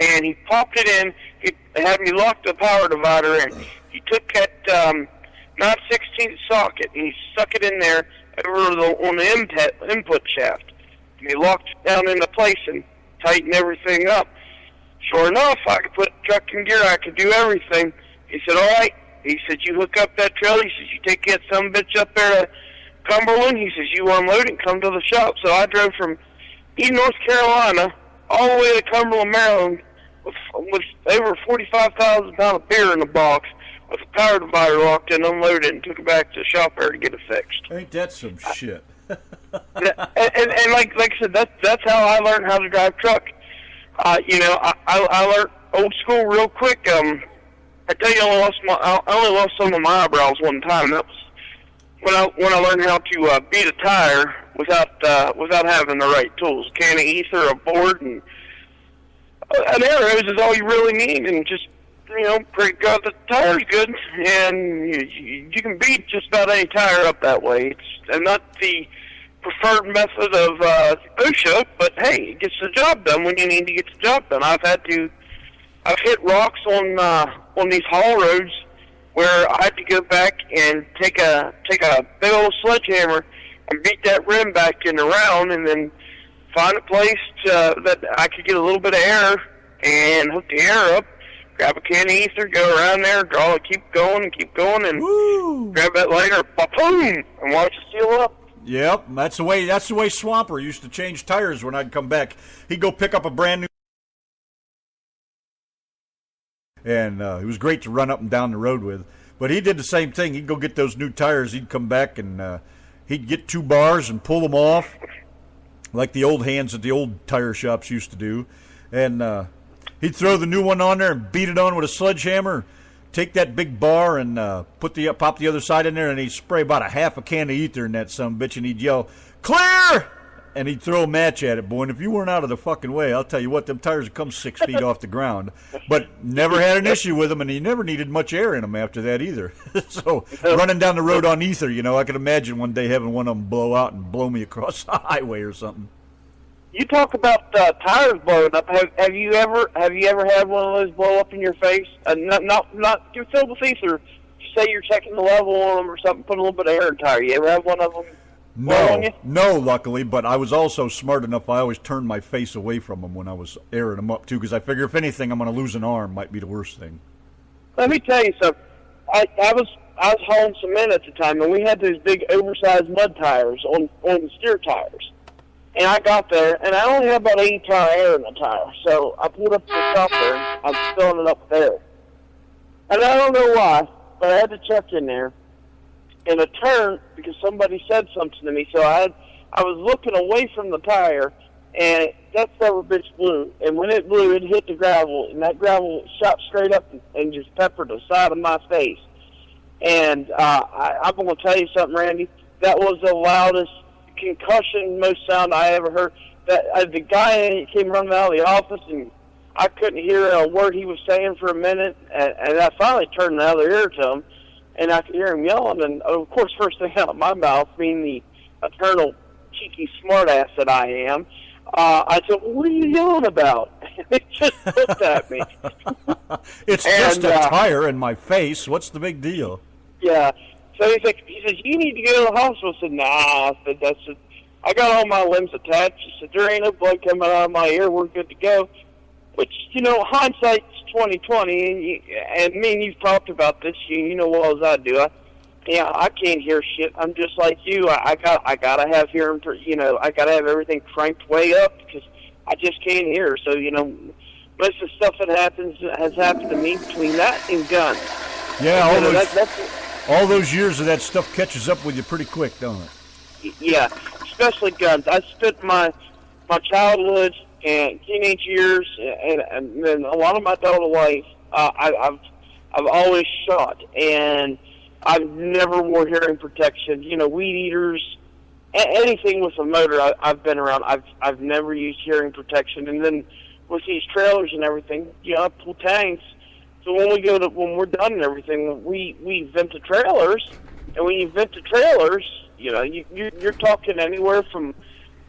J: and he popped it in. He had me lock the power divider in. He took that 9/16 socket, and he stuck it in there on the input shaft. And he locked it down into place and tightened everything up. Sure enough, I could put truck in gear. I could do everything. He said, all right. He said, you hook up that trailer. He says, you take that sumbitch up there to Cumberland. He says, you unload it and come to the shop. So I drove from Eden, North Carolina, all the way to Cumberland, Maryland, with over 45,000 pound of beer in the box, with a power divider locked in, unloaded it, and took it back to the shop there to get it fixed.
C: Ain't that some shit?
J: and like I said, that's how I learned how to drive truck. You know, I learned old school real quick. I tell you, I only lost some of my eyebrows one time. That was when I learned how to beat a tire without having the right tools. A can of ether, a board, and an air hose is all you really need, and just, you know, pray God the tire's good, and you can beat just about any tire up that way. And not the preferred method of OSHA, but hey, it gets the job done when you need to get the job done. I've hit rocks on these haul roads where I had to go back and take a big old sledgehammer and beat that rim back in the round, and then find a place that I could get a little bit of air and hook the air up, grab a can of ether, go around there, draw it, keep going, and
C: Woo!
J: grab that lighter, boom, and watch it seal up.
C: Yep, that's the way Swamper used to change tires when I'd come back. He'd go pick up a brand new, and it was great to run up and down the road with. But he did the same thing. He'd go get those new tires. He'd come back and he'd get 2 bars and pull them off, like the old hands at the old tire shops used to do. And he'd throw the new one on there and beat it on with a sledgehammer. Take that big bar and pop the other side in there, and he'd spray about a half a can of ether in that sumbitch, and he'd yell, "Clear!" And he'd throw a match at it, boy. And if you weren't out of the fucking way, I'll tell you what, them tires would come 6 feet off the ground. But never had an issue with them, and he never needed much air in them after that either. So running down the road on ether, I could imagine one day having one of them blow out and blow me across the highway or something.
J: You talk about tires blowing up. Have you ever had one of those blow up in your face? Not you're filled with ether. Say you're checking the level on them or something, put a little bit of air in the tire. You ever have one of them?
C: No, luckily, but I was also smart enough. I always turned my face away from them when I was airing them up too, because I figure if anything, I'm going to lose an arm. Might be the worst thing.
J: Let me tell you something. I was hauling cement at the time, and we had those big oversized mud tires on the steer tires. And I got there, and I only had about 80 pound air in the tire. So I pulled up to the top there, and I was filling it up with air. And I don't know why, but I had to check in there. And it turned because somebody said something to me. So I was looking away from the tire, and that son of a bitch blew. And when it blew, it hit the gravel, and that gravel shot straight up and just peppered the side of my face. And I'm going to tell you something, Randy. That was the loudest concussion, most sound I ever heard. That the guy came running out of the office, and I couldn't hear a word he was saying for a minute, and I finally turned the other ear to him, and I could hear him yelling, and of course, first thing out of my mouth, being the eternal cheeky smartass that I am, I said, "What are you yelling about?" And he just looked at me.
C: It's just a tire in my face. What's the big deal?
J: Yeah. So he says, "You need to go to the hospital." I said, "Nah." I said, I got all my limbs attached. He said, "There ain't no blood coming out of my ear. We're good to go." Which, hindsight's 20/20, and me and you've talked about this. You know well as I do. I can't hear shit. I'm just like you. I gotta have hearing. I gotta have everything cranked way up because I just can't hear. So most of the stuff that has happened to me between that and guns.
C: Yeah, all those years of that stuff catches up with you pretty quick, don't it?
J: Yeah, especially guns. I spent my childhood and teenage years, and then a lot of my adult life. I've always shot, and I've never wore hearing protection. Weed eaters, anything with a motor. I've been around. I've never used hearing protection, and then with these trailers and everything, I pull tanks. So when we're done and everything, we vent the trailers, and when you vent the trailers, you're talking anywhere from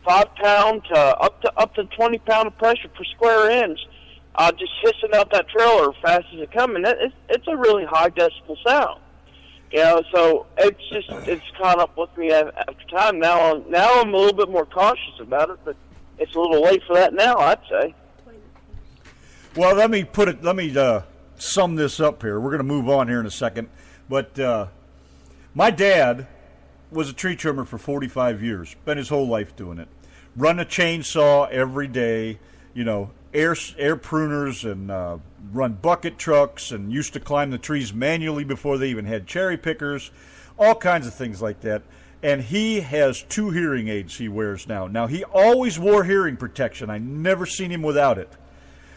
J: 5 pound to up to 20 pound of pressure per square inch, just hissing out that trailer as fast as it comes. And it's a really high decibel sound. So it's caught up with me after time. Now I'm a little bit more cautious about it, but it's a little late for that now, I'd say.
C: Well, let me sum this up here. We're going to move on here in a second. But my dad was a tree trimmer for 45 years. Spent his whole life doing it. Run a chainsaw every day, air pruners, and run bucket trucks, and used to climb the trees manually before they even had cherry pickers, all kinds of things like that. And he has 2 hearing aids he wears now. Now, he always wore hearing protection. I never seen him without it.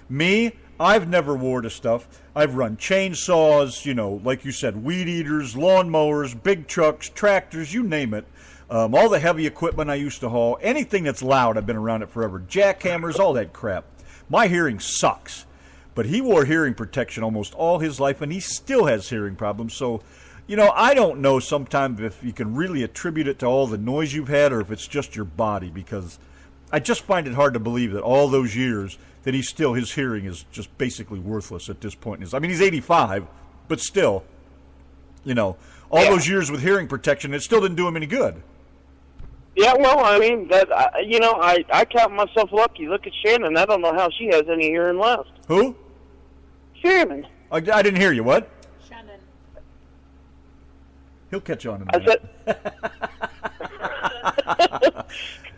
C: Me, I've never wore the stuff. I've run chainsaws, like you said, weed eaters, lawnmowers, big trucks, tractors, you name it. All the heavy equipment I used to haul, anything that's loud, I've been around it forever. Jackhammers, all that crap. My hearing sucks. But he wore hearing protection almost all his life, and he still has hearing problems. So, I don't know sometimes if you can really attribute it to all the noise you've had or if it's just your body, because I just find it hard to believe that all those years that his hearing is just basically worthless at this point. I mean, he's 85, but still, those years with hearing protection, it still didn't do him any good.
J: Yeah, well, I mean, I count myself lucky. Look at Shannon. I don't know how she has any hearing left.
C: Who?
J: Shannon.
C: I didn't hear you. What?
G: Shannon.
C: He'll catch on in a minute.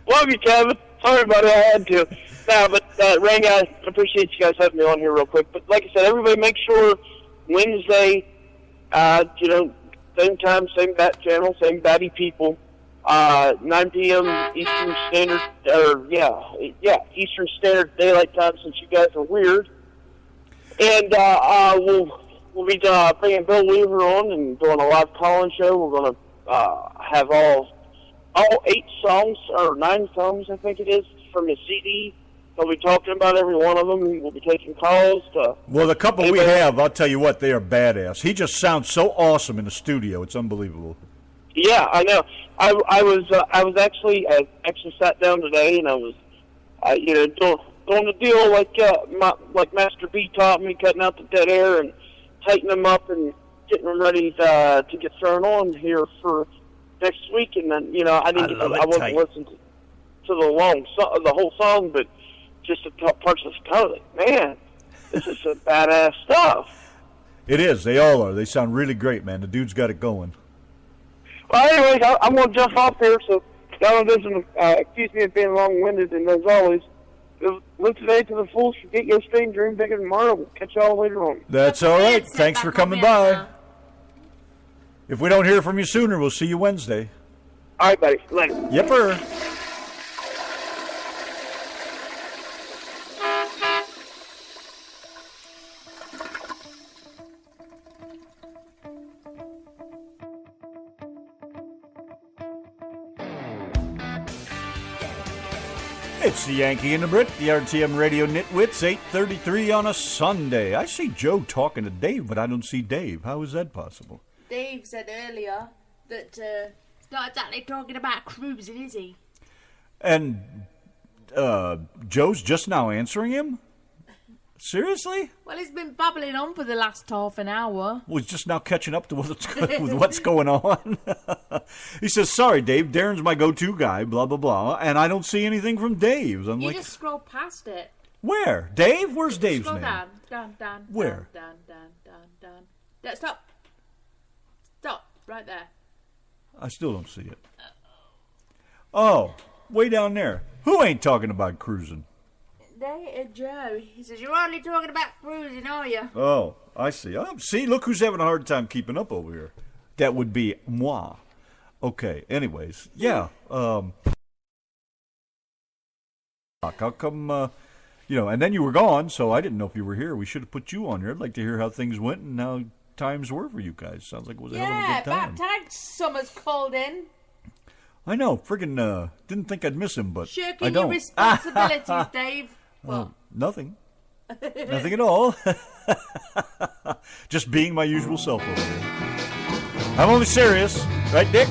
J: Love you, Kevin. Sorry about it. I had to. No, but Ray, I appreciate you guys having me on here real quick. But like I said, everybody make sure Wednesday, same time, same bat channel, same batty people, 9 p.m. Eastern Standard, Eastern Standard Daylight Time, since you guys are weird. And we'll be bringing Bill Weaver on and doing a live call-in show. We're going to have all 8 songs, or 9 songs, I think it is, from his CD. He'll be talking about every one of them. We'll be taking calls.
C: Well, the couple we have, I'll tell you what, they are badass. He just sounds so awesome in the studio. It's unbelievable.
J: Yeah, I know. I actually sat down today and I was, doing the deal like Master B taught me, cutting out the dead air and tightening them up and getting them ready to get thrown on here for next week. And then I wasn't listening to the whole song, but just the parts of the color. Like, man, this is some badass stuff.
C: It is. They all are. They sound really great, man. The dude's got it going.
J: Well, anyways, I'm going to jump off here, so y'all doesn't accuse me of being long-winded, and as always, live today to the full, forget your stain, dream bigger than tomorrow. We'll catch y'all later on.
C: That's all right. Thanks for coming by. If we don't hear from you sooner, we'll see you Wednesday.
J: All right, buddy. Later.
C: Yepper. It's the Yankee and the Brit, the RTM Radio Nitwits, 8:33 on a Sunday. I see Joe talking to Dave, but I don't see Dave. How is that possible?
G: Dave said earlier that he's not exactly talking about cruising, is he?
C: And Joe's just now answering him? Seriously?
G: Well, he's been babbling on for the last half an hour.
C: Well, he's just now catching up to what's going on. He says, sorry, Dave, Darren's my go-to guy, blah, blah, blah, and I don't see anything from Dave.
G: You just scroll past it.
C: Where? Dave? Where's Dave's name?
G: Scroll down.
C: Where?
G: Down. Stop. Right there.
C: I still don't see it. Oh, way down there. Who ain't talking about cruising?
G: Joe. He says, you're only talking about cruising, are you?
C: Oh, I see. See, look who's having a hard time keeping up over here. That would be moi. Okay, anyways. Yeah. How come, and then you were gone, so I didn't know if you were here. We should have put you on here. I'd like to hear how things went and how times were for you guys. Sounds like it was a hell of a good time.
G: Yeah, about time Summer's called in.
C: I know. Friggin' didn't think I'd miss him, but
G: Shirking
C: I don't.
G: your responsibilities, Dave. What?
C: Nothing. Nothing at all. Just being my usual self over here. I'm only serious. Right, Dick?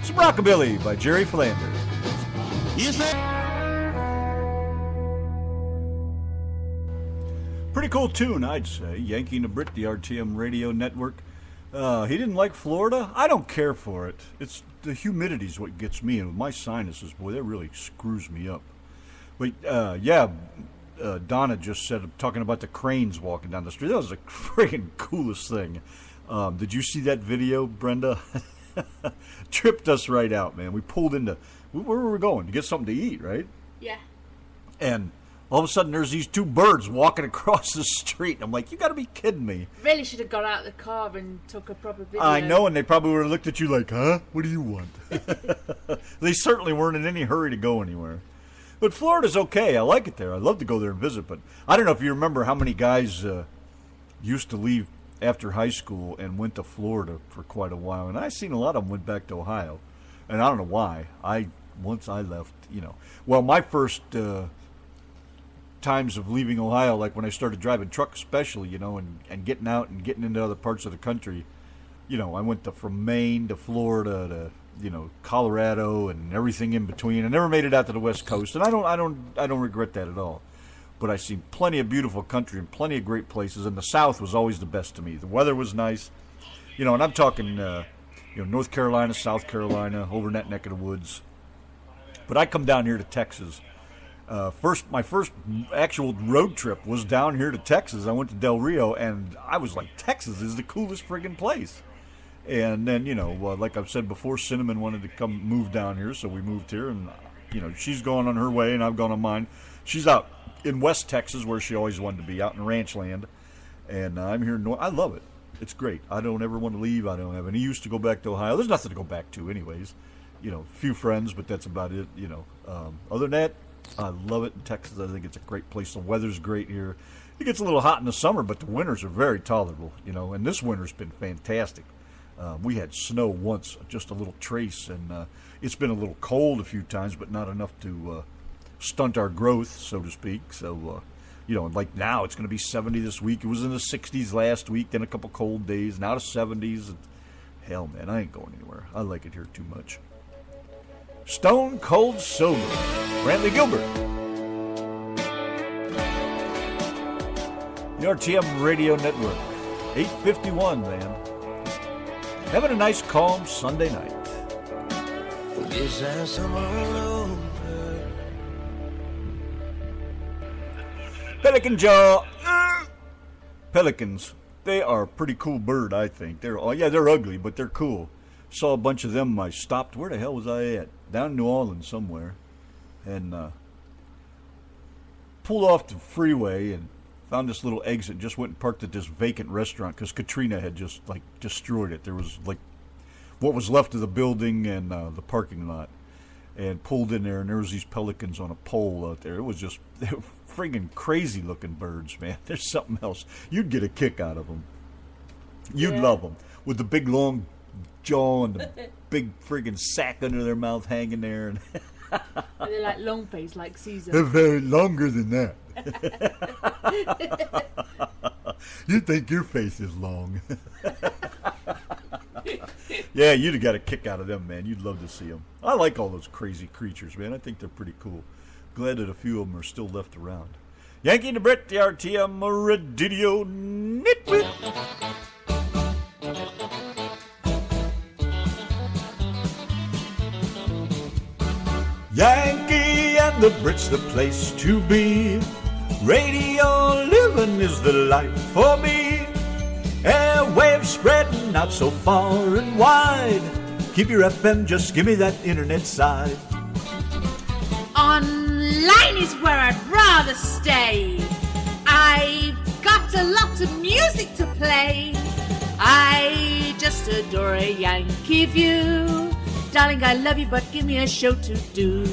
C: Some Rockabilly by Jerry Flanders.
K: Yes, sir.
C: Pretty cool tune, I'd say. Yankee and the Brit, the RTM radio network. He didn't like Florida. I don't care for it. It's the humidity's what gets me, and with my sinuses, boy, that really screws me up. But Donna just said, talking about the cranes walking down the street. That was the friggin' coolest thing. Did you see that video, Brenda? Tripped us right out, man. We pulled into, where were we going? To get something to eat, right?
G: Yeah.
C: And all of a sudden, there's these 2 birds walking across the street. I'm like, you got to be kidding me.
G: Really should have got out of the car and took a proper video.
C: I know, and they probably would have looked at you like, huh? What do you want? They certainly weren't in any hurry to go anywhere. But Florida's okay. I like it there. I'd love to go there and visit. But I don't know if you remember how many guys used to leave after high school and went to Florida for quite a while. And I've seen a lot of them went back to Ohio. And I don't know why. Once I left, Well, my first times of leaving Ohio, like when I started driving truck especially, and getting out and getting into other parts of the country, I went from Maine to Florida to Colorado and everything in between. I never made it out to the West Coast, and I don't regret that at all. But I've seen plenty of beautiful country and plenty of great places, and the South was always the best to me. The weather was nice, and I'm talking North Carolina, South Carolina, over in that neck of the woods. But I come down here to Texas. My first actual road trip was down here to Texas. I went to Del Rio, and I was like, Texas is the coolest friggin' place. And then, like I've said before, Cinnamon wanted to come move down here, so we moved here. And, she's gone on her way, and I've gone on mine. She's out in West Texas, where she always wanted to be, out in ranch land. And I'm here in North. I love it. It's great. I don't ever want to leave. I don't have any use to go back to Ohio. There's nothing to go back to anyways. A few friends, but that's about it. Other than that, I love it in Texas. I think it's a great place. The weather's great here. It gets a little hot in the summer, but the winters are very tolerable, and this winter's been fantastic. We had snow once, just a little trace, and it's been a little cold a few times, but not enough to stunt our growth, so to speak. So, like now it's going to be 70 this week. It was in the 60s last week, then a couple cold days, now to 70s. Hell, man, I ain't going anywhere. I like it here too much. Stone Cold Sober, Brantley Gilbert. The RTM Radio Network, 8:51, man. Having a nice, calm Sunday night. Pelican Jaw. Pelicans. They are a pretty cool bird, I think. They're ugly, but they're cool. Saw a bunch of them. I stopped. Where the hell was I at? Down in New Orleans somewhere. And pulled off the freeway and found this little exit. Just went and parked at this vacant restaurant because Katrina had just destroyed it. There was what was left of the building and the parking lot. And pulled in there, and there was these pelicans on a pole out there. They were friggin' crazy looking birds, man. There's something else. You'd get a kick out of them. You'd love them with the big long jaw and the big friggin' sack under their mouth hanging there. And
G: they're like long face, like Caesar.
C: They're very longer than that. You think your face is long. Yeah, you'd have got a kick out of them, man. You'd love to see them. I like all those crazy creatures, man. I think they're pretty cool. Glad that a few of them are still left around. Yanki and the Brit, the RTM Radio Network. Yanki and the Brit's the place to be. Radio living is the life for me. Airwaves spreading out so far and wide. Keep your FM, just give me that internet side.
G: Online is where I'd rather stay. I've got a lot of music to play. I just adore a Yankee view. Darling, I love you, but give me a show to do.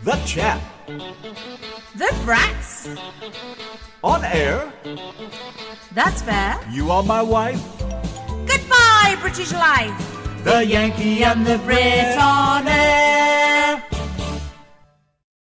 C: The Chat.
G: The Brats.
C: On air.
G: That's fair.
C: You are my wife.
G: Goodbye, British life.
C: The Yankee and the Brit on air.